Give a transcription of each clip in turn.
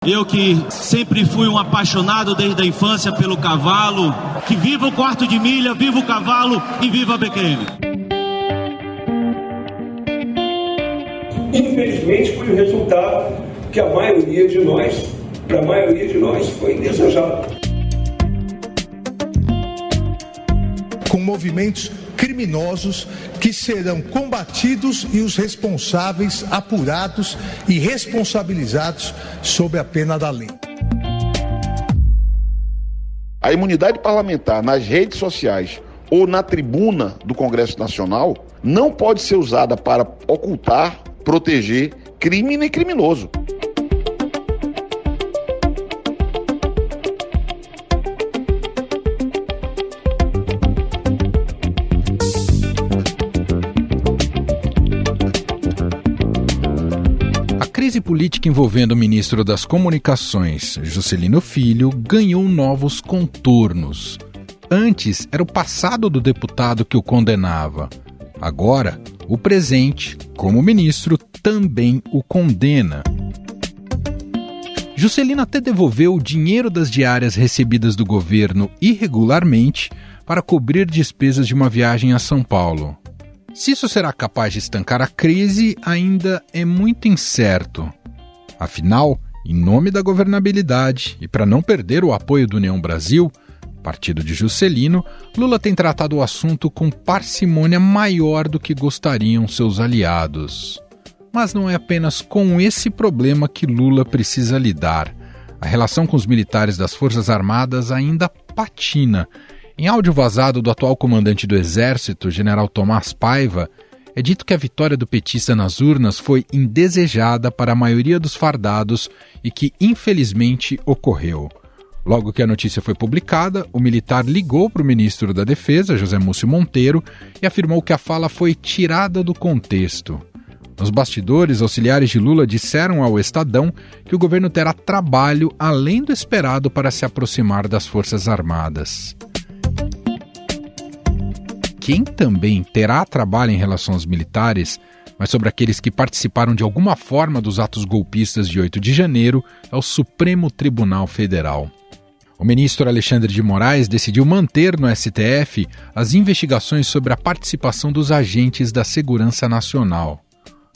Eu que sempre fui um apaixonado desde a infância pelo cavalo, que viva o quarto de milha, viva o cavalo e viva a BQM. Infelizmente foi o resultado que para a maioria de nós foi indesejado. Com movimentos criminosos que serão combatidos e os responsáveis apurados e responsabilizados sob a pena da lei. A imunidade parlamentar nas redes sociais ou na tribuna do Congresso Nacional não pode ser usada para ocultar, proteger crime nem criminoso. A crise política envolvendo o ministro das Comunicações, Juscelino Filho, ganhou novos contornos. Antes, era o passado do deputado que o condenava. Agora, o presente, como ministro, também o condena. Juscelino até devolveu o dinheiro das diárias recebidas do governo irregularmente para cobrir despesas de uma viagem a São Paulo. Se isso será capaz de estancar a crise, ainda é muito incerto. Afinal, em nome da governabilidade e para não perder o apoio do União Brasil, partido de Juscelino, Lula tem tratado o assunto com parcimônia maior do que gostariam seus aliados. Mas não é apenas com esse problema que Lula precisa lidar. A relação com os militares das Forças Armadas ainda patina. Em áudio vazado do atual comandante do Exército, general Tomás Paiva, é dito que a vitória do petista nas urnas foi indesejada para a maioria dos fardados e que, infelizmente, ocorreu. Logo que a notícia foi publicada, o militar ligou para o ministro da Defesa, José Múcio Monteiro, e afirmou que a fala foi tirada do contexto. Nos bastidores, auxiliares de Lula disseram ao Estadão que o governo terá trabalho além do esperado para se aproximar das Forças Armadas. Quem também terá trabalho em relação aos militares, mas sobre aqueles que participaram de alguma forma dos atos golpistas de 8 de janeiro, é o Supremo Tribunal Federal. O ministro Alexandre de Moraes decidiu manter no STF as investigações sobre a participação dos agentes da Segurança Nacional.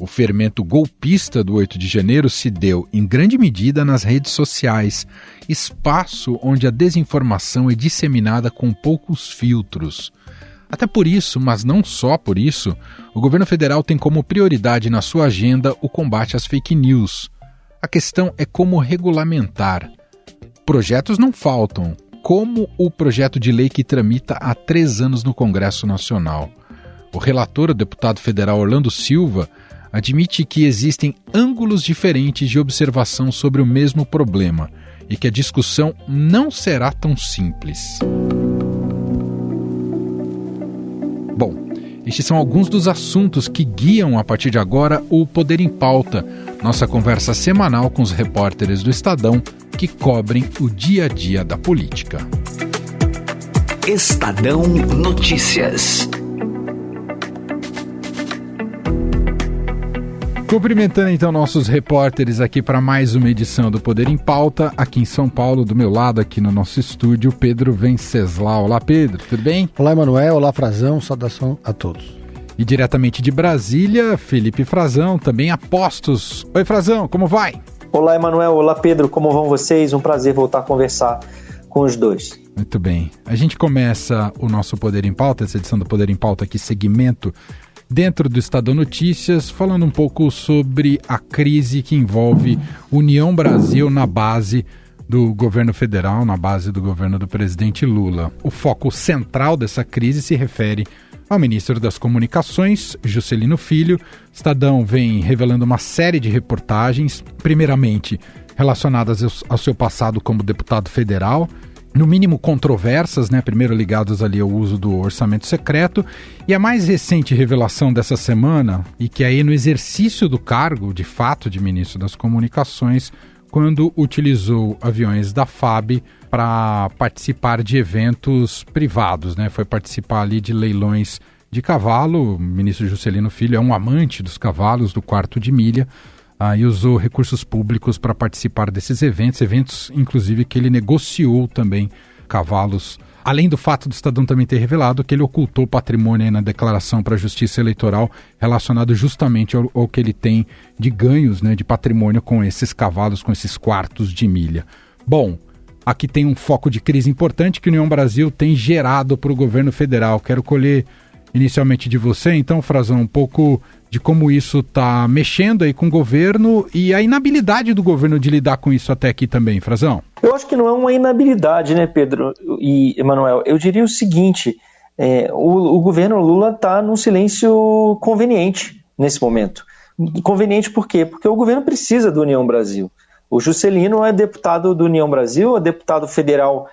O fermento golpista do 8 de janeiro se deu, em grande medida, nas redes sociais, espaço onde a desinformação é disseminada com poucos filtros. Até por isso, mas não só por isso, o governo federal tem como prioridade na sua agenda o combate às fake news. A questão é como regulamentar. Projetos não faltam, como o projeto de lei que tramita há 3 anos no Congresso Nacional. O relator, o deputado federal Orlando Silva, admite que existem ângulos diferentes de observação sobre o mesmo problema e que a discussão não será tão simples. Bom, estes são alguns dos assuntos que guiam a partir de agora o Poder em Pauta, nossa conversa semanal com os repórteres do Estadão que cobrem o dia a dia da política. Estadão Notícias. Cumprimentando então nossos repórteres aqui para mais uma edição do Poder em Pauta, aqui em São Paulo, do meu lado aqui no nosso estúdio, Pedro Venceslau. Olá, Pedro, tudo bem? Olá, Emanuel, olá, Frazão, saudação a todos. E diretamente de Brasília, Felipe Frazão, também a postos. Oi, Frazão, como vai? Olá, Emanuel, olá, Pedro, como vão vocês? Um prazer voltar a conversar com os dois. Muito bem. A gente começa o nosso Poder em Pauta, essa edição do Poder em Pauta aqui, segmento dentro do Estadão Notícias, falando um pouco sobre a crise que envolve União Brasil na base do governo federal, na base do governo do presidente Lula. O foco central dessa crise se refere ao ministro das Comunicações, Juscelino Filho. O Estadão vem revelando uma série de reportagens, primeiramente relacionadas ao seu passado como deputado federal, no mínimo controversas, primeiro ligadas ali ao uso do orçamento secreto, e a mais recente revelação dessa semana, e que aí no exercício do cargo, de fato, de ministro das Comunicações, quando utilizou aviões da FAB para participar de eventos privados, foi participar ali de leilões de cavalo. O ministro Juscelino Filho é um amante dos cavalos, do quarto de milha, e usou recursos públicos para participar desses eventos inclusive que ele negociou também cavalos. Além do fato do Estadão também ter revelado que ele ocultou patrimônio na declaração para a Justiça Eleitoral relacionado justamente ao que ele tem de ganhos, né, de patrimônio com esses cavalos, com esses quartos de milha. Bom, aqui tem um foco de crise importante que o União Brasil tem gerado para o governo federal. Quero colher inicialmente de você, então, Frazão, um pouco de como isso está mexendo aí com o governo e a inabilidade do governo de lidar com isso até aqui também, Frazão. Eu acho que não é uma inabilidade, né, Pedro e Emanuel? Eu diria o seguinte, o governo Lula está num silêncio conveniente nesse momento. Conveniente por quê? Porque o governo precisa do União Brasil. O Juscelino é deputado do União Brasil, é deputado federal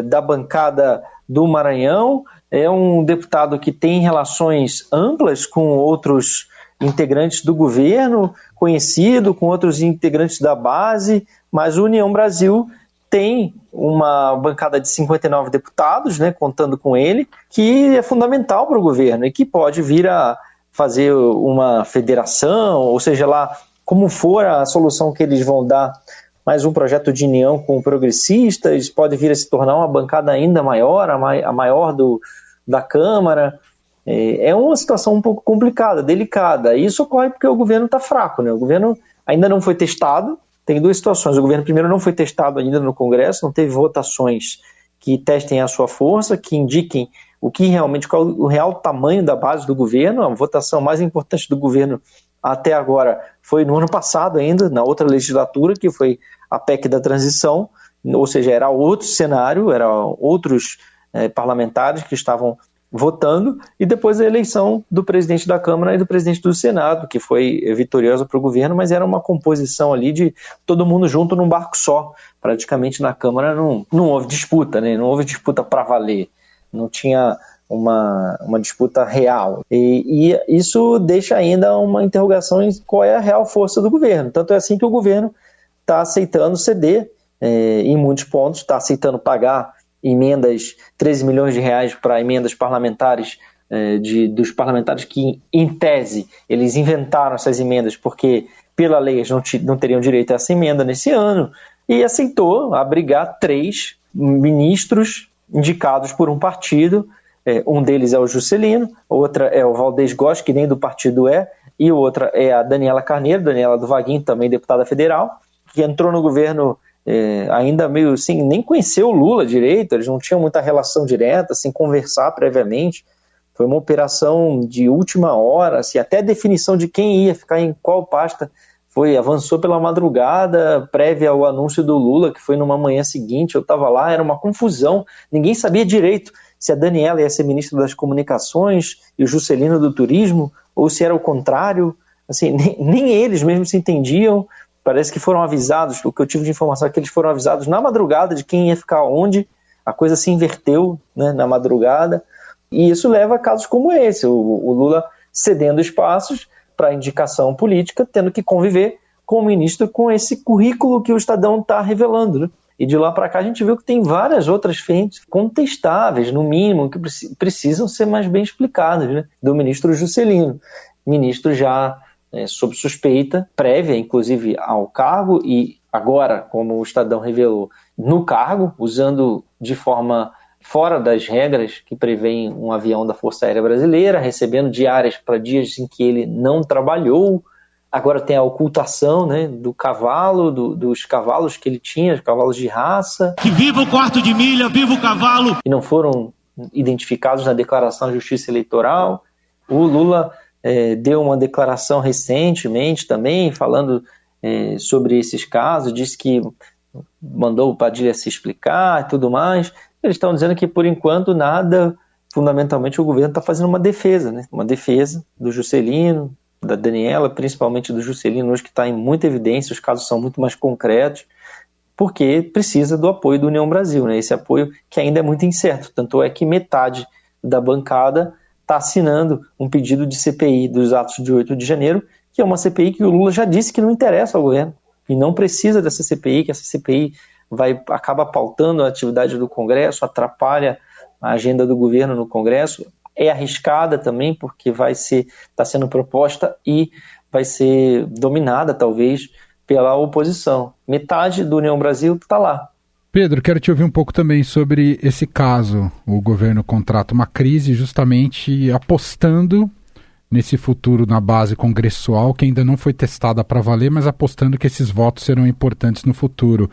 da bancada do Maranhão, é um deputado que tem relações amplas com outros integrantes do governo, conhecido, com outros integrantes da base, mas o União Brasil tem uma bancada de 59 deputados, né, contando com ele, que é fundamental para o governo e que pode vir a fazer uma federação, ou seja lá, como for a solução que eles vão dar, mais um projeto de união com progressistas, pode vir a se tornar uma bancada ainda maior, a maior da Câmara. É uma situação um pouco complicada, delicada. Isso ocorre porque o governo está fraco, né? O governo ainda não foi testado. Tem duas situações. O governo, primeiro, não foi testado ainda no Congresso, não teve votações que testem a sua força, que indiquem qual o real tamanho da base do governo. A votação mais importante do governo até agora foi no ano passado ainda, na outra legislatura, que foi a PEC da transição, ou seja, era outro cenário, eram outros parlamentares que estavam votando, e depois a eleição do presidente da Câmara e do presidente do Senado, que foi vitoriosa para o governo, mas era uma composição ali de todo mundo junto num barco só. Praticamente na Câmara não houve disputa, né? Não houve disputa para valer, não tinha uma disputa real. E isso deixa ainda uma interrogação em qual é a real força do governo. Tanto é assim que o governo está aceitando ceder em muitos pontos, está aceitando pagar emendas, 13 milhões de reais para emendas parlamentares, dos parlamentares que, em tese, eles inventaram essas emendas porque, pela lei, eles não teriam direito a essa emenda nesse ano, e aceitou abrigar 3 ministros indicados por um partido. Um deles é o Juscelino, outra é o Valdez Góes, que nem do partido e outra é a Daniela Carneiro, Daniela do Vaguinho, também deputada federal, que entrou no governo ainda meio assim, nem conheceu o Lula direito, eles não tinham muita relação direta, sem conversar previamente. Foi uma operação de última hora, assim, até a definição de quem ia ficar em qual pasta avançou pela madrugada, prévia ao anúncio do Lula, que foi numa manhã seguinte. Eu estava lá, era uma confusão, ninguém sabia direito se a Daniela ia ser ministra das Comunicações e o Juscelino do Turismo, ou se era o contrário. Assim, nem eles mesmos se entendiam. Parece que foram avisados, o que eu tive de informação é que eles foram avisados na madrugada de quem ia ficar onde. A coisa se inverteu, né, na madrugada, e isso leva a casos como esse, o Lula cedendo espaços para indicação política, tendo que conviver com o ministro com esse currículo que o Estadão está revelando, né? E de lá para cá a gente viu que tem várias outras frentes contestáveis, no mínimo, que precisam ser mais bem explicadas, né? Do ministro Juscelino, ministro já sob suspeita prévia, inclusive ao cargo, e agora, como o Estadão revelou, no cargo, usando de forma fora das regras que prevêem um avião da Força Aérea Brasileira, recebendo diárias para dias em que ele não trabalhou. Agora tem a ocultação, né, do cavalo, dos cavalos que ele tinha, os cavalos de raça. Que viva o quarto de milha, viva o cavalo! E não foram identificados na declaração da Justiça Eleitoral. O Lula deu uma declaração recentemente também, falando sobre esses casos, disse que mandou o Padilha se explicar e tudo mais. Eles estão dizendo que, por enquanto, nada, fundamentalmente o governo está fazendo uma defesa, né? Uma defesa do Juscelino, da Daniela, principalmente do Juscelino, hoje que está em muita evidência, os casos são muito mais concretos, porque precisa do apoio da União Brasil, né? Esse apoio que ainda é muito incerto, tanto é que metade da bancada está assinando um pedido de CPI dos atos de 8 de janeiro, que é uma CPI que o Lula já disse que não interessa ao governo, e não precisa dessa CPI, que essa CPI acaba pautando a atividade do Congresso, atrapalha a agenda do governo no Congresso. É arriscada também, porque está sendo proposta e vai ser dominada, talvez, pela oposição. Metade do União Brasil está lá. Pedro, quero te ouvir um pouco também sobre esse caso. O governo contrata uma crise justamente apostando nesse futuro na base congressual, que ainda não foi testada para valer, mas apostando que esses votos serão importantes no futuro.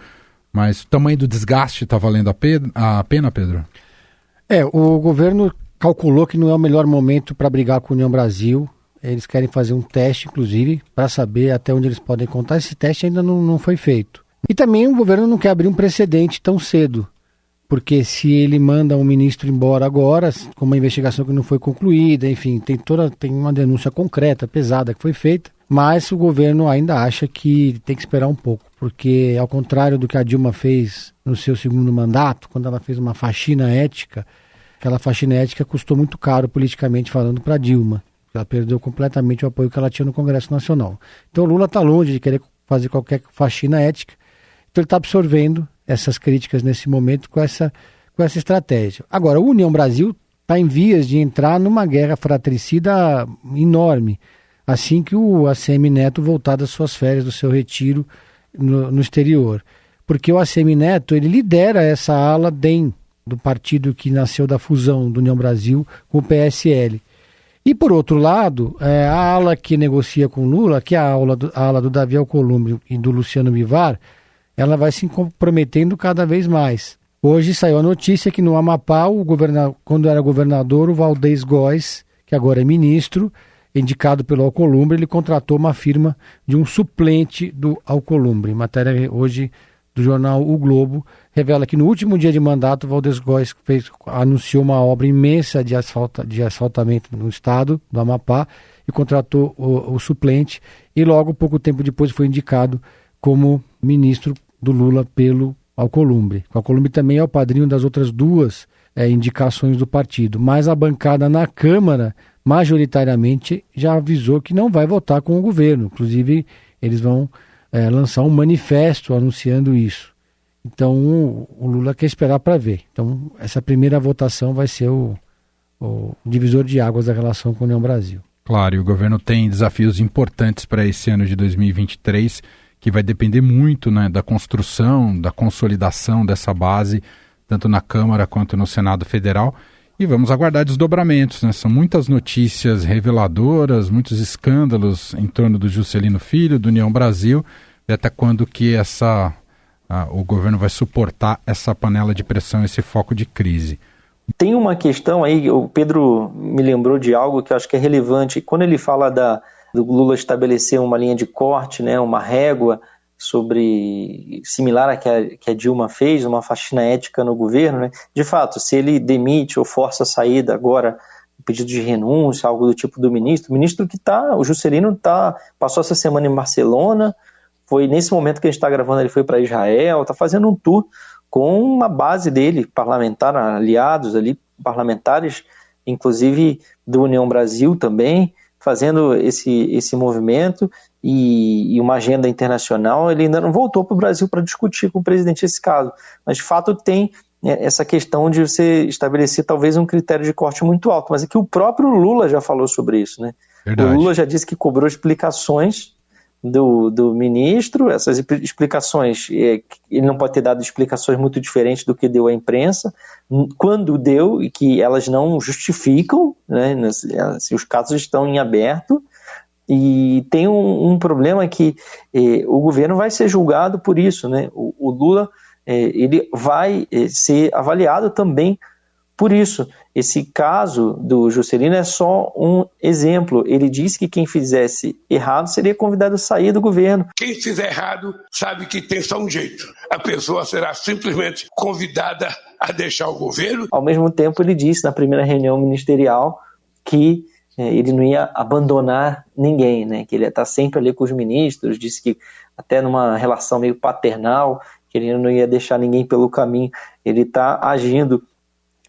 Mas o tamanho do desgaste está valendo a pena, Pedro? O governo calculou que não é o melhor momento para brigar com a União Brasil. Eles querem fazer um teste, inclusive, para saber até onde eles podem contar. Esse teste ainda não foi feito. E também o governo não quer abrir um precedente tão cedo, porque se ele manda um ministro embora agora, com uma investigação que não foi concluída, enfim, tem uma denúncia concreta, pesada, que foi feita, mas o governo ainda acha que tem que esperar um pouco, porque ao contrário do que a Dilma fez no seu segundo mandato, quando ela fez uma faxina ética, aquela faxina ética custou muito caro politicamente falando para a Dilma. Ela perdeu completamente o apoio que ela tinha no Congresso Nacional. Então o Lula está longe de querer fazer qualquer faxina ética. Então ele está absorvendo essas críticas nesse momento com essa estratégia. Agora, a União Brasil está em vias de entrar numa guerra fratricida enorme, assim que o ACM Neto voltar das suas férias, do seu retiro no exterior. Porque o ACM Neto, ele lidera essa ala DEM, do partido que nasceu da fusão do União Brasil com o PSL. E, por outro lado, a ala que negocia com Lula, que é a ala do Davi Alcolumbre e do Luciano Bivar, ela vai se comprometendo cada vez mais. Hoje saiu a notícia que no Amapá, quando era governador, o Valdez Góes, que agora é ministro, indicado pelo Alcolumbre, ele contratou uma firma de um suplente do Alcolumbre. Matéria hoje do jornal O Globo revela que no último dia de mandato, o Valdez Góes anunciou uma obra imensa de asfaltamento no estado do Amapá e contratou o suplente, e logo, pouco tempo depois, foi indicado como ministro do Lula pelo Alcolumbre. O Alcolumbre também é o padrinho das outras duas indicações do partido, mas a bancada na Câmara, majoritariamente, já avisou que não vai votar com o governo. Inclusive, eles vão lançar um manifesto anunciando isso. Então, o Lula quer esperar para ver. Então, essa primeira votação vai ser o divisor de águas da relação com a União Brasil. Claro, e o governo tem desafios importantes para esse ano de 2023, que vai depender muito, né, da construção, da consolidação dessa base, tanto na Câmara quanto no Senado Federal. E vamos aguardar desdobramentos, né? São muitas notícias reveladoras, muitos escândalos em torno do Juscelino Filho, do União Brasil, e até quando que o governo vai suportar essa panela de pressão, esse foco de crise. Tem uma questão aí, o Pedro me lembrou de algo que eu acho que é relevante. Quando ele fala do Lula estabelecer uma linha de corte, né, uma régua similar à que a Dilma fez, uma faxina ética no governo, né? De fato, se ele demite ou força a saída agora, pedido de renúncia, algo do tipo do ministro, o Juscelino passou essa semana em Barcelona, foi nesse momento que a gente está gravando, ele foi para Israel, está fazendo um tour com uma base dele, parlamentar, aliados ali, parlamentares, inclusive do União Brasil também, fazendo esse movimento e uma agenda internacional. Ele ainda não voltou para o Brasil para discutir com o presidente esse caso, mas de fato tem essa questão de você estabelecer talvez um critério de corte muito alto, mas é que o próprio Lula já falou sobre isso, né? Verdade. O Lula já disse que cobrou explicações do ministro, essas explicações, ele não pode ter dado explicações muito diferentes do que deu à imprensa, quando deu, e que elas não justificam, né, os casos estão em aberto, e tem um problema que o governo vai ser julgado por isso, né? O Lula ele vai ser avaliado também por isso. Esse caso do Juscelino é só um exemplo. Ele disse que quem fizesse errado seria convidado a sair do governo. Quem fizer errado sabe que tem só um jeito. A pessoa será simplesmente convidada a deixar o governo. Ao mesmo tempo, ele disse na primeira reunião ministerial que ele não ia abandonar ninguém, né? Que ele ia estar sempre ali com os ministros, disse que até numa relação meio paternal, que ele não ia deixar ninguém pelo caminho. Ele está agindo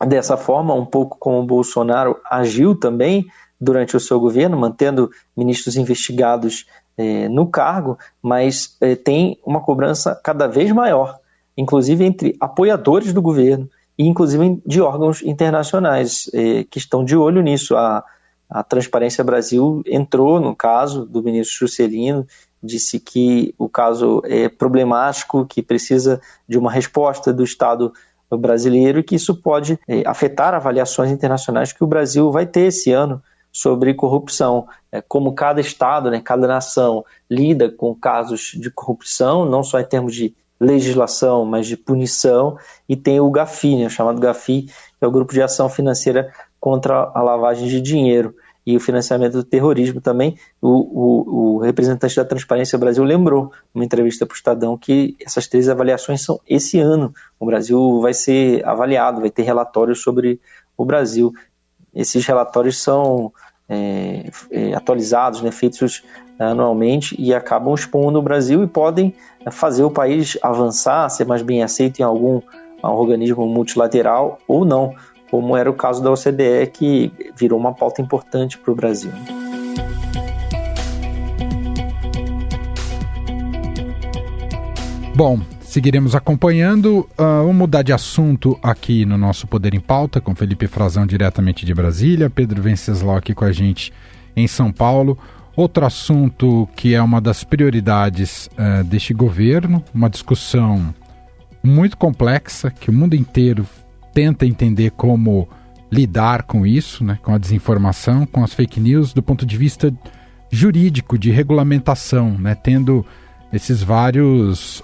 dessa forma, um pouco como o Bolsonaro agiu também durante o seu governo, mantendo ministros investigados no cargo, mas tem uma cobrança cada vez maior, inclusive entre apoiadores do governo e inclusive de órgãos internacionais que estão de olho nisso. A A Transparência Brasil entrou no caso do ministro Juscelino, disse que o caso é problemático, que precisa de uma resposta do Estado brasileiro e que isso pode afetar avaliações internacionais que o Brasil vai ter esse ano sobre corrupção. Como cada Estado, cada nação lida com casos de corrupção, não só em termos de legislação, mas de punição, e tem o GAFI, o chamado GAFI, que é o Grupo de Ação Financeira contra a Lavagem de Dinheiro e o financiamento do terrorismo também. O representante da Transparência Brasil lembrou, numa entrevista para o Estadão, que essas 3 avaliações são esse ano. O Brasil vai ser avaliado, vai ter relatórios sobre o Brasil. Esses relatórios são atualizados, feitos anualmente, e acabam expondo o Brasil e podem fazer o país avançar, ser mais bem aceito em algum organismo multilateral ou não, como era o caso da OCDE, que virou uma pauta importante para o Brasil. Bom, seguiremos acompanhando. Vamos mudar de assunto aqui no nosso Poder em Pauta, com Felipe Frazão diretamente de Brasília, Pedro Venceslau aqui com a gente em São Paulo. Outro assunto que é uma das prioridades deste governo, uma discussão muito complexa, que o mundo inteiro tenta entender como lidar com isso, com a desinformação, com as fake news, do ponto de vista jurídico, de regulamentação, tendo esses vários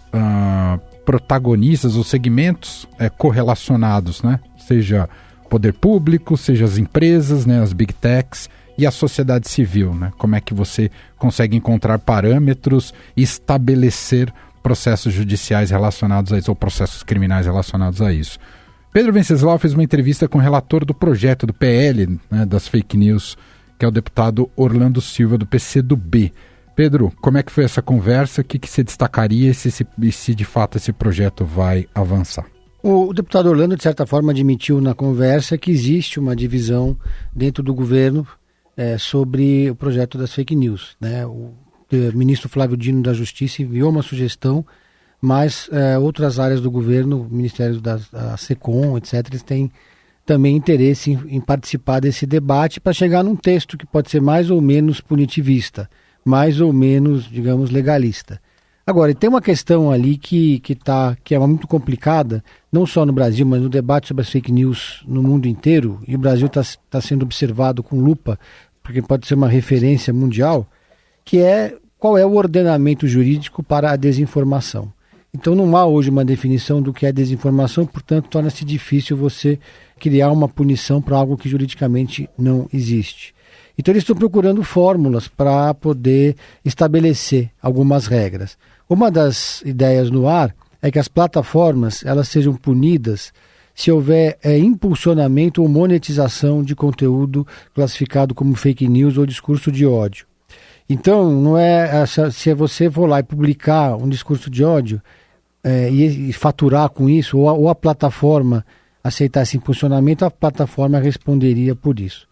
protagonistas ou segmentos correlacionados, seja o poder público, seja as empresas, as big techs e a sociedade civil. Como é que você consegue encontrar parâmetros e estabelecer processos judiciais relacionados a isso, ou processos criminais relacionados a isso. Pedro Venceslau fez uma entrevista com o relator do projeto do PL, das fake news, que é o deputado Orlando Silva, do PCdoB. Pedro, como é que foi essa conversa? O que você destacaria e se de fato esse projeto vai avançar? O deputado Orlando, de certa forma, admitiu na conversa que existe uma divisão dentro do governo sobre o projeto das fake news. O ministro Flávio Dino da Justiça enviou uma sugestão, mas outras áreas do governo, o Ministério da SECOM, etc., eles têm também interesse em participar desse debate para chegar num texto que pode ser mais ou menos punitivista, mais ou menos, digamos, legalista. Agora, tem uma questão ali que é muito complicada, não só no Brasil, mas no debate sobre as fake news no mundo inteiro, e o Brasil está sendo observado com lupa, porque pode ser uma referência mundial, que é qual é o ordenamento jurídico para a desinformação. Então não há hoje uma definição do que é desinformação, portanto torna-se difícil você criar uma punição para algo que juridicamente não existe. Então eles estão procurando fórmulas para poder estabelecer algumas regras. Uma das ideias no ar é que as plataformas elas sejam punidas se houver impulsionamento ou monetização de conteúdo classificado como fake news ou discurso de ódio. Então, não é se você for lá e publicar um discurso de ódio e faturar com isso, ou a plataforma aceitar esse impulsionamento, a plataforma responderia por isso.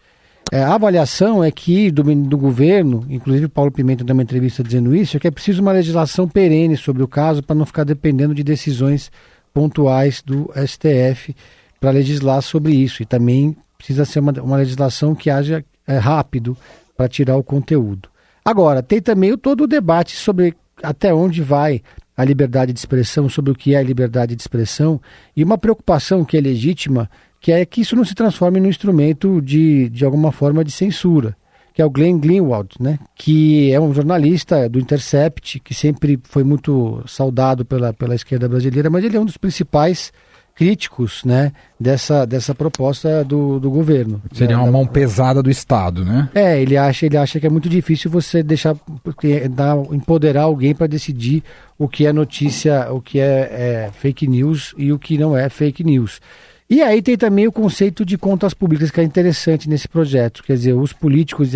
A avaliação é que do governo, inclusive o Paulo Pimenta deu uma entrevista dizendo isso, é que é preciso uma legislação perene sobre o caso para não ficar dependendo de decisões pontuais do STF para legislar sobre isso. E também precisa ser uma legislação que haja rápido para tirar o conteúdo. Agora, tem também todo o debate sobre até onde vai a liberdade de expressão, sobre o que é a liberdade de expressão, e uma preocupação que é legítima, que é que isso não se transforme num instrumento de alguma forma de censura, que é o Glenn Greenwald, que é um jornalista do Intercept, que sempre foi muito saudado pela esquerda brasileira, mas ele é um dos principais críticos dessa proposta do governo. Seria uma mão pesada do Estado, né? Ele acha que é muito difícil você empoderar alguém para decidir o que é notícia, o que é fake news e o que não é fake news. E aí tem também o conceito de contas públicas, que é interessante nesse projeto. Quer dizer, os políticos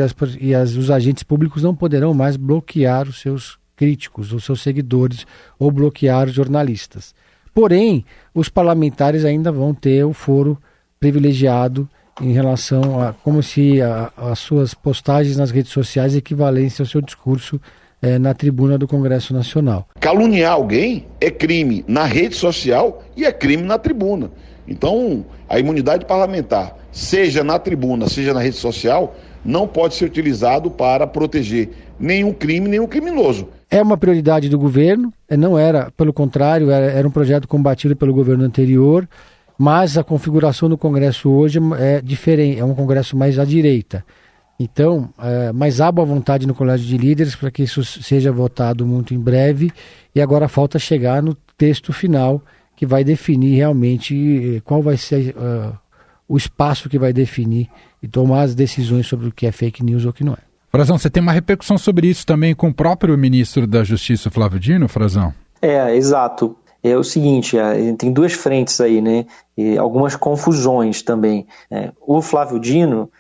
os agentes públicos não poderão mais bloquear os seus críticos, os seus seguidores, ou bloquear jornalistas. Porém, os parlamentares ainda vão ter o foro privilegiado em relação a como se as suas postagens nas redes sociais equivalessem ao seu discurso na tribuna do Congresso Nacional. Caluniar alguém é crime na rede social e é crime na tribuna. Então, a imunidade parlamentar, seja na tribuna, seja na rede social, não pode ser utilizado para proteger nenhum crime, nenhum criminoso. É uma prioridade do governo, não era, pelo contrário, era um projeto combatido pelo governo anterior, mas a configuração do Congresso hoje é diferente, é um Congresso mais à direita. Então, mas há boa vontade no Colégio de Líderes para que isso seja votado muito em breve, e agora falta chegar no texto final, que vai definir realmente qual vai ser o espaço que vai definir e tomar as decisões sobre o que é fake news ou o que não é. Frazão, você tem uma repercussão sobre isso também com o próprio ministro da Justiça, Flávio Dino, Frazão? Exato. É o seguinte, tem duas frentes aí, né? E algumas confusões também. O Flávio Dino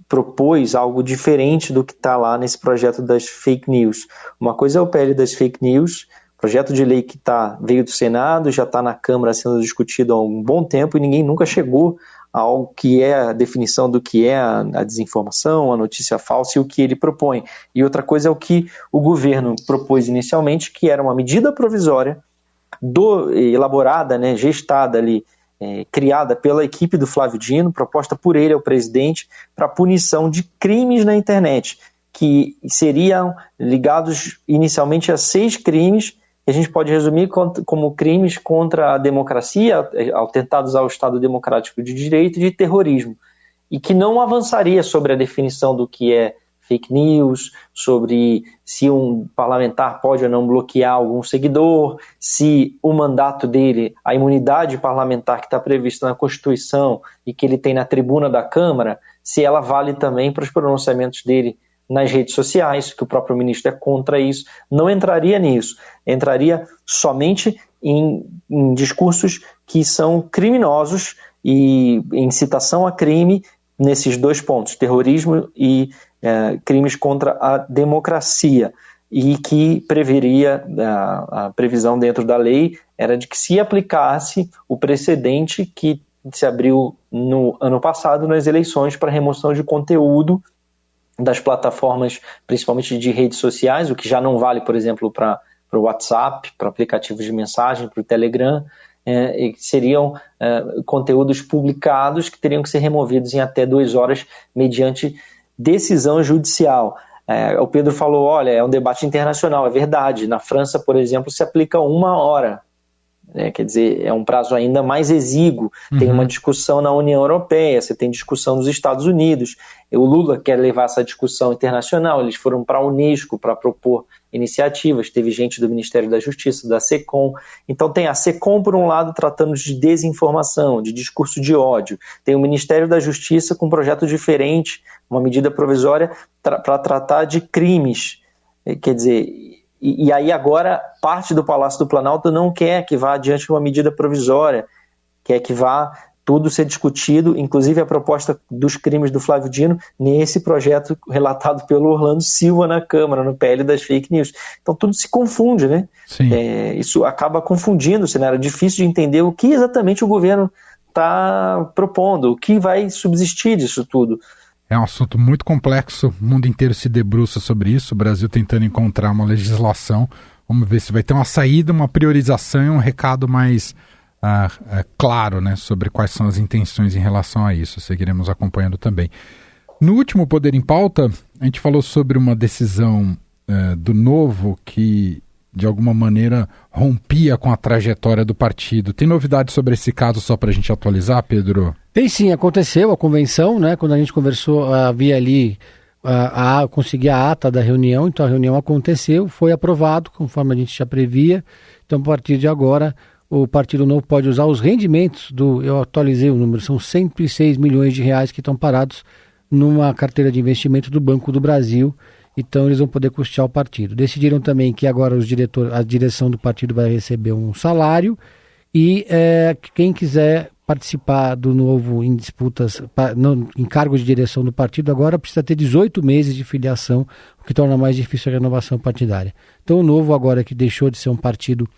propôs algo diferente do que está lá nesse projeto das fake news. Uma coisa é o PL das fake news, projeto de lei que veio do Senado, já está na Câmara sendo discutido há um bom tempo e ninguém nunca chegou ao que é a definição do que é a desinformação, a notícia falsa e o que ele propõe. E outra coisa é o que o governo propôs inicialmente, que era uma medida provisória elaborada, né, gestada ali, criada pela equipe do Flávio Dino, proposta por ele ao presidente, para punição de crimes na internet, que seriam ligados inicialmente a 6 crimes, que a gente pode resumir como crimes contra a democracia, atentados ao Estado Democrático de Direito e de terrorismo, e que não avançaria sobre a definição do que é fake news, sobre se um parlamentar pode ou não bloquear algum seguidor, se o mandato dele, a imunidade parlamentar que está prevista na Constituição e que ele tem na tribuna da Câmara, se ela vale também para os pronunciamentos dele nas redes sociais, que o próprio ministro é contra isso, não entraria nisso. Entraria somente em discursos que são criminosos e incitação a crime nesses 2 pontos, terrorismo e crimes contra a democracia, e que preveria, a previsão dentro da lei era de que se aplicasse o precedente que se abriu no ano passado nas eleições para remoção de conteúdo das plataformas, principalmente de redes sociais, o que já não vale, por exemplo, para o WhatsApp, para aplicativos de mensagem, para o Telegram, e seriam conteúdos publicados que teriam que ser removidos em até 2 horas mediante decisão judicial. O Pedro falou, olha, é um debate internacional, é verdade. Na França, por exemplo, se aplica 1 hora. Quer dizer, é um prazo ainda mais exíguo. Tem uma discussão na União Europeia, você tem discussão nos Estados Unidos. O Lula quer levar essa discussão internacional, eles foram para a Unesco para propor iniciativas, teve gente do Ministério da Justiça, da SECOM. Então tem a SECOM, por um lado, tratando de desinformação, de discurso de ódio. Tem o Ministério da Justiça com um projeto diferente, uma medida provisória para tratar de crimes. Quer dizer, e aí agora parte do Palácio do Planalto não quer que vá adiante uma medida provisória, quer que vá tudo ser discutido, inclusive a proposta dos crimes do Flávio Dino, nesse projeto relatado pelo Orlando Silva na Câmara, no PL das fake news. Então tudo se confunde, né? Isso acaba confundindo o cenário, é difícil de entender o que exatamente o governo está propondo, o que vai subsistir disso tudo. É um assunto muito complexo, o mundo inteiro se debruça sobre isso, o Brasil tentando encontrar uma legislação. Vamos ver se vai ter uma saída, uma priorização e um recado mais claro, né, sobre quais são as intenções em relação a isso. Seguiremos acompanhando também. No último Poder em Pauta, a gente falou sobre uma decisão do Novo que, de alguma maneira, rompia com a trajetória do partido. Tem novidades sobre esse caso só para a gente atualizar, Pedro? Tem sim, aconteceu a convenção, né? Quando a gente conversou, havia ali, conseguir a ata da reunião, então a reunião aconteceu, foi aprovado, conforme a gente já previa. Então, a partir de agora, o Partido Novo pode usar os rendimentos eu atualizei o número, são 106 milhões de reais que estão parados numa carteira de investimento do Banco do Brasil. Então eles vão poder custear o partido. Decidiram também que agora a direção do partido vai receber um salário e quem quiser participar do Novo em disputas, em cargos de direção do partido, agora precisa ter 18 meses de filiação, o que torna mais difícil a renovação partidária. Então o Novo, agora que deixou de ser um partido,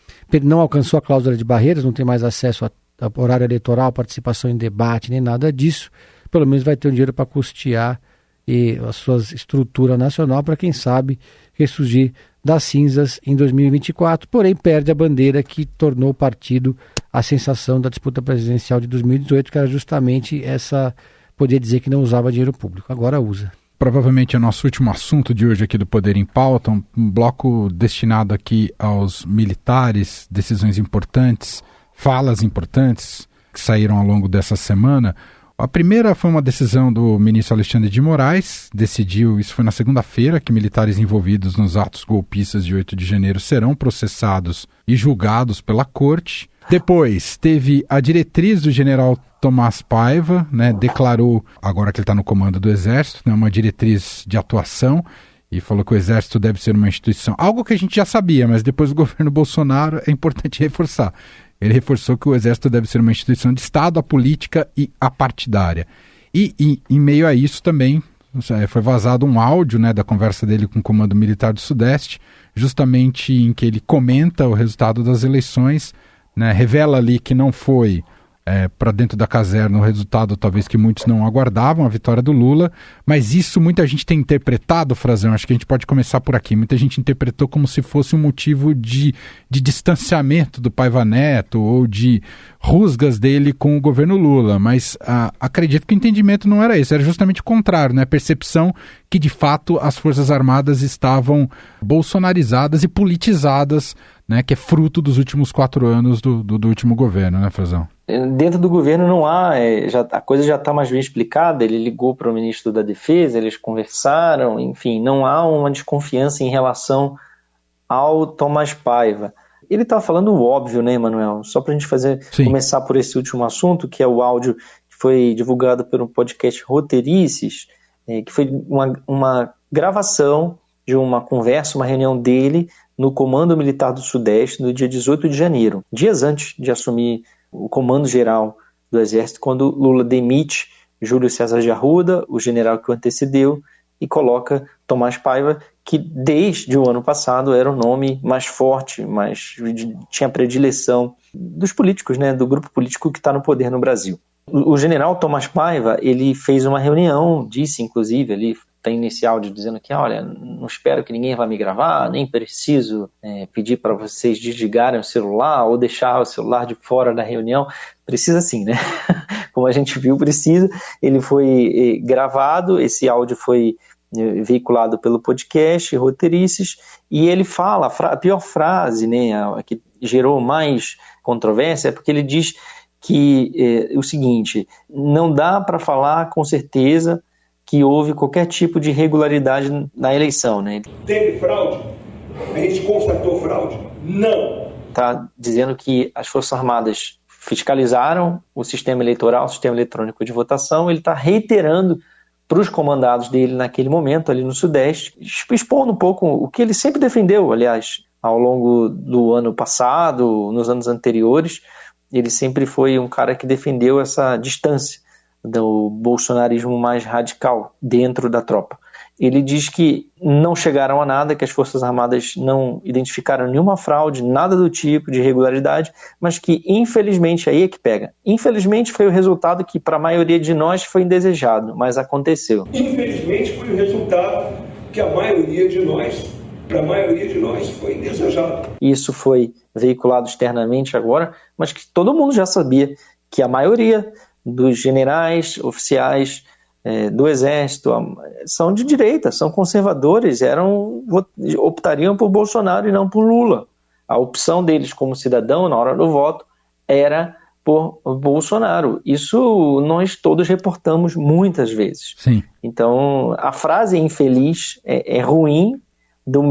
não alcançou a cláusula de barreiras, não tem mais acesso a horário eleitoral, participação em debate, nem nada disso, pelo menos vai ter um dinheiro para custear e a sua estrutura nacional para, quem sabe, ressurgir das cinzas em 2024, porém perde a bandeira que tornou o partido a sensação da disputa presidencial de 2018, que era justamente essa, podia dizer que não usava dinheiro público, agora usa. Provavelmente é o nosso último assunto de hoje aqui do Poder em Pauta, um bloco destinado aqui aos militares, decisões importantes, falas importantes que saíram ao longo dessa semana. A primeira foi uma decisão do ministro Alexandre de Moraes, decidiu, isso foi na segunda-feira, que militares envolvidos nos atos golpistas de 8 de janeiro serão processados e julgados pela corte. Depois teve a diretriz do general Tomás Paiva, declarou, agora que ele está no comando do Exército, uma diretriz de atuação, e falou que o Exército deve ser uma instituição, algo que a gente já sabia, mas depois do governo Bolsonaro é importante reforçar. Ele reforçou que o Exército deve ser uma instituição de Estado, apolítica e apartidária. E em meio a isso também foi vazado um áudio da conversa dele com o Comando Militar do Sudeste, justamente em que ele comenta o resultado das eleições, revela ali que não foi para dentro da caserna o resultado talvez que muitos não aguardavam, a vitória do Lula, mas isso muita gente tem interpretado, Frazão, acho que a gente pode começar por aqui, muita gente interpretou como se fosse um motivo de distanciamento do Paiva Neto ou de rusgas dele com o governo Lula, mas acredito que o entendimento não era esse, era justamente o contrário, a percepção que de fato as Forças Armadas estavam bolsonarizadas e politizadas, que é fruto dos últimos 4 anos do último governo, Frazão? Dentro do governo não há, a coisa já está mais bem explicada, ele ligou para o ministro da Defesa, eles conversaram, enfim, não há uma desconfiança em relação ao Tomás Paiva. Ele estava falando o óbvio, Emanuel? Só para a gente começar por esse último assunto, que é o áudio que foi divulgado pelo podcast Roteirices, que foi uma gravação de uma conversa, uma reunião dele no Comando Militar do Sudeste no dia 18 de janeiro, dias antes de assumir o comando geral do Exército, quando Lula demite Júlio César de Arruda, o general que o antecedeu, e coloca Tomás Paiva, que desde o ano passado era o nome mais forte, tinha predileção dos políticos, do grupo político que está no poder no Brasil. O general Tomás Paiva, ele fez uma reunião, disse inclusive ali, tem nesse áudio dizendo que, olha, não espero que ninguém vá me gravar, nem preciso pedir para vocês desligarem o celular ou deixar o celular de fora da reunião. Precisa sim, Como a gente viu, precisa. Ele foi gravado, esse áudio foi veiculado pelo podcast Roteirices, e ele fala, a pior frase, a que gerou mais controvérsia, é porque ele diz que o seguinte, não dá para falar com certeza que houve qualquer tipo de irregularidade na eleição, Teve fraude? A gente constatou fraude? Não. Está dizendo que as Forças Armadas fiscalizaram o sistema eleitoral, o sistema eletrônico de votação. Ele está reiterando para os comandados dele naquele momento, ali no Sudeste, expondo um pouco o que ele sempre defendeu, aliás, ao longo do ano passado, nos anos anteriores. Ele sempre foi um cara que defendeu essa distância do bolsonarismo mais radical dentro da tropa. Ele diz que não chegaram a nada, que as Forças Armadas não identificaram nenhuma fraude, nada do tipo de irregularidade, mas que, infelizmente, aí é que pega. Infelizmente foi o resultado que, para a maioria de nós, foi indesejado, mas aconteceu. Infelizmente foi o resultado que para a maioria de nós, foi indesejado. Isso foi veiculado externamente agora, mas que todo mundo já sabia que a maioria dos generais, oficiais do Exército, são de direita, são conservadores, optariam por Bolsonaro e não por Lula. A opção deles como cidadão, na hora do voto, era por Bolsonaro. Isso nós todos reportamos muitas vezes. Sim. Então, a frase infeliz é ruim,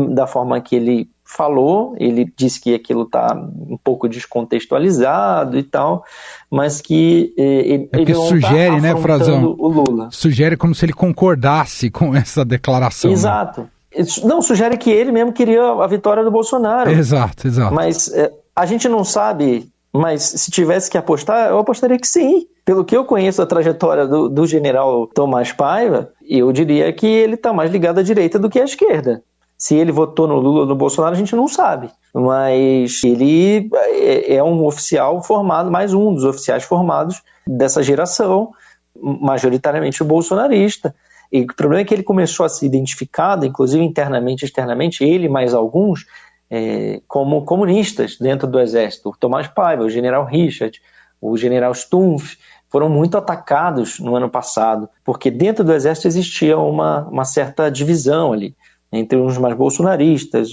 da forma que ele falou. Ele disse que aquilo está um pouco descontextualizado e tal, mas que ele não sugere, tá Frazão? O Lula. Sugere como se ele concordasse com essa declaração. Exato. Não, sugere que ele mesmo queria a vitória do Bolsonaro. Exato. Mas a gente não sabe, mas se tivesse que apostar, eu apostaria que sim. Pelo que eu conheço da trajetória do general Tomás Paiva, eu diria que ele está mais ligado à direita do que à esquerda. Se ele votou no Lula ou no Bolsonaro, a gente não sabe. Mas ele é um oficial formado, mais um dos oficiais formados dessa geração, majoritariamente bolsonarista. E o problema é que ele começou a ser identificado, inclusive internamente e externamente, ele mais alguns, como comunistas dentro do Exército. O Tomás Paiva, o general Richard, o general Stumpf, foram muito atacados no ano passado, porque dentro do Exército existia uma certa divisão ali, entre uns mais bolsonaristas,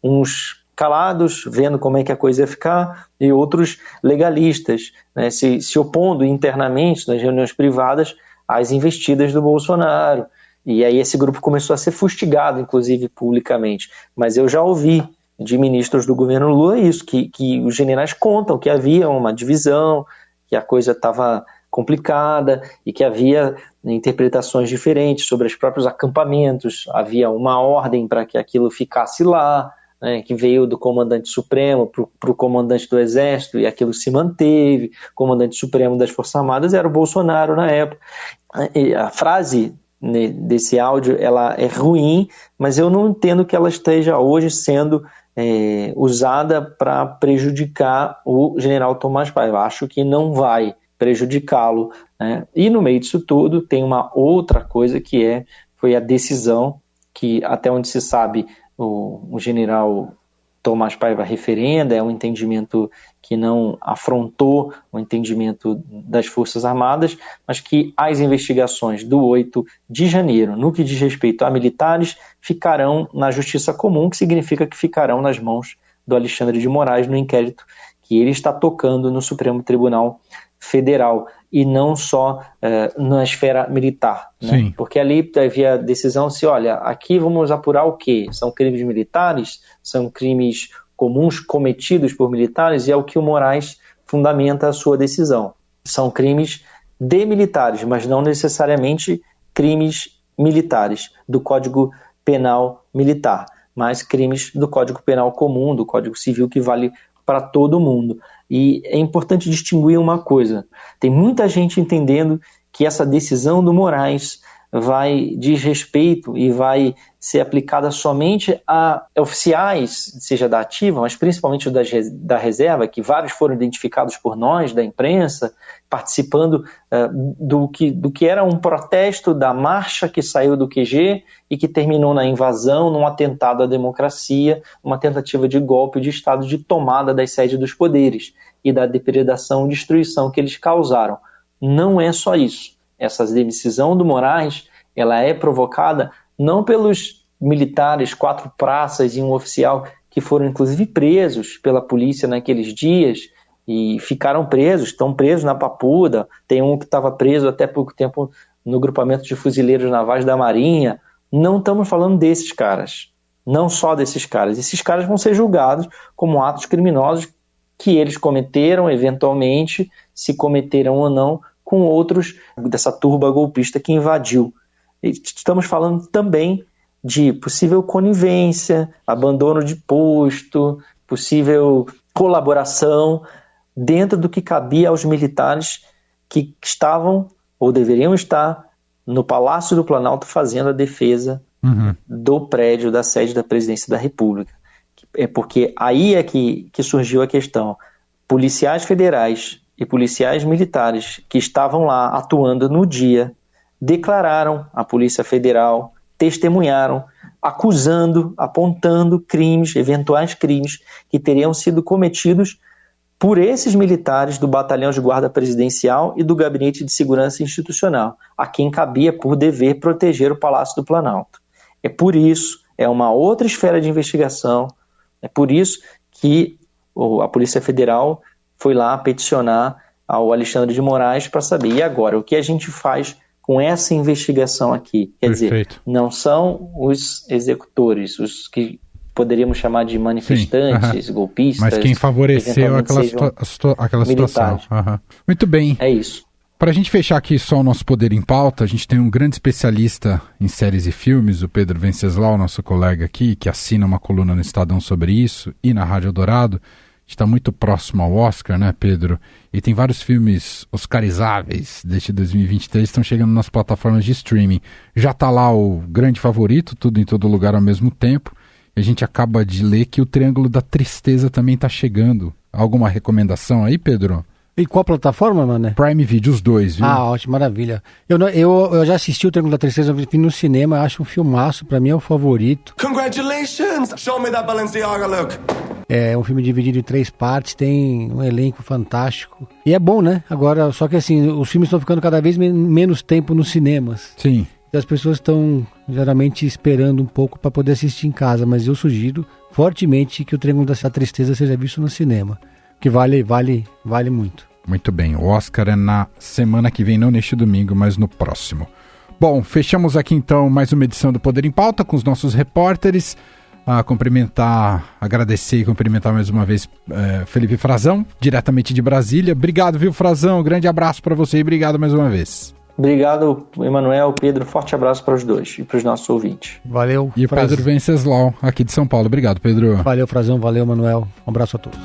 uns calados, vendo como é que a coisa ia ficar, e outros legalistas, né, se opondo internamente nas reuniões privadas às investidas do Bolsonaro. E aí esse grupo começou a ser fustigado, inclusive publicamente. Mas eu já ouvi de ministros do governo Lula isso, que os generais contam que havia uma divisão, que a coisa estava complicada e que havia interpretações diferentes sobre os próprios acampamentos, havia uma ordem para que aquilo ficasse lá, né, que veio do comandante supremo para o comandante do Exército, e aquilo se manteve. O comandante supremo das Forças Armadas era o Bolsonaro na época. E a frase desse áudio, ela é ruim, mas eu não entendo que ela esteja hoje sendo usada para prejudicar o general Tomás Paiva. Acho que não vai prejudicá-lo, né? E no meio disso tudo tem uma outra coisa que foi a decisão que, até onde se sabe, o general Tomás Paiva referenda, é um entendimento que não afrontou o entendimento das Forças Armadas, mas que as investigações do 8 de janeiro, no que diz respeito a militares, ficarão na Justiça Comum, que significa que ficarão nas mãos do Alexandre de Moraes no inquérito que ele está tocando no Supremo Tribunal Federal, e não só na esfera militar, né? Porque ali havia decisão se, olha, aqui vamos apurar o quê? São crimes militares? São crimes comuns cometidos por militares? E é o que o Moraes fundamenta a sua decisão. São crimes de militares, mas não necessariamente crimes militares do Código Penal Militar, mas crimes do Código Penal Comum, do Código Civil, que vale para todo mundo. E é importante distinguir uma coisa: tem muita gente entendendo que essa decisão do Moraes diz respeito e vai ser aplicada somente a oficiais, seja da ativa, mas principalmente da reserva, que vários foram identificados por nós, da imprensa, participando do que era um protesto da marcha que saiu do QG e que terminou na invasão, num atentado à democracia, uma tentativa de golpe de Estado, de tomada das sedes dos poderes e da depredação e destruição que eles causaram. Não é só isso. Essa decisão do Moraes, ela é provocada não pelos militares, 4 praças e um oficial que foram inclusive presos pela polícia naqueles dias e ficaram presos, estão presos na Papuda. Tem um que estava preso até pouco tempo no grupamento de fuzileiros navais da Marinha. Não estamos falando desses caras, não só desses caras. Esses caras vão ser julgados como atos criminosos que eles cometeram, eventualmente, se cometeram ou não, com outros dessa turba golpista que invadiu. Estamos falando também de possível conivência, abandono de posto, possível colaboração dentro do que cabia aos militares que estavam ou deveriam estar no Palácio do Planalto fazendo a defesa do prédio da sede da Presidência da República. É porque aí é que surgiu a questão. Policiais federais e policiais militares que estavam lá atuando no dia declararam à Polícia Federal, testemunharam, acusando, apontando crimes, eventuais crimes que teriam sido cometidos por esses militares do Batalhão de Guarda Presidencial e do Gabinete de Segurança Institucional, a quem cabia por dever proteger o Palácio do Planalto. É por isso, é uma outra esfera de investigação, é por isso que a Polícia Federal foi lá peticionar ao Alexandre de Moraes para saber, e agora, o que a gente faz com essa investigação aqui? Quer dizer, não são os executores, os que poderíamos chamar de manifestantes, golpistas. Mas quem favoreceu aquela situação. Muito bem. É isso. Para a gente fechar aqui só o nosso Poder em Pauta, a gente tem um grande especialista em séries e filmes, o Pedro Venceslau, nosso colega aqui, que assina uma coluna no Estadão sobre isso e na Rádio Eldorado. A gente está muito próximo ao Oscar, né, Pedro? E tem vários filmes oscarizáveis deste 2023 que estão chegando nas plataformas de streaming. Já está lá o Grande Favorito, Tudo em Todo Lugar ao Mesmo Tempo. E a gente acaba de ler que o Triângulo da Tristeza também está chegando. Alguma recomendação aí, Pedro? E qual plataforma, mano? Prime Video, os dois, viu? Ah, ótimo, maravilha. Eu já assisti o Triângulo da Tristeza, eu vi no cinema, acho um filmaço, pra mim é o favorito. Congratulations! Show me that Balenciaga look! É um filme dividido em 3 partes, tem um elenco fantástico. E é bom, né? Agora, só que assim, os filmes estão ficando cada vez menos tempo nos cinemas. Sim. E as pessoas estão geralmente esperando um pouco para poder assistir em casa, mas eu sugiro fortemente que o Triângulo da Tristeza seja visto no cinema, que vale muito. Muito bem, o Oscar é na semana que vem, não neste domingo, mas no próximo. Bom, fechamos aqui então mais uma edição do Poder em Pauta com os nossos repórteres. Agradecer e cumprimentar mais uma vez Felipe Frazão, diretamente de Brasília. Obrigado, viu, Frazão? Grande abraço para você e obrigado mais uma vez. Obrigado, Emanuel, Pedro. Forte abraço para os dois e para os nossos ouvintes. Valeu. E o Pedro Venceslau, aqui de São Paulo. Obrigado, Pedro. Valeu, Frazão. Valeu, Emanuel. Um abraço a todos.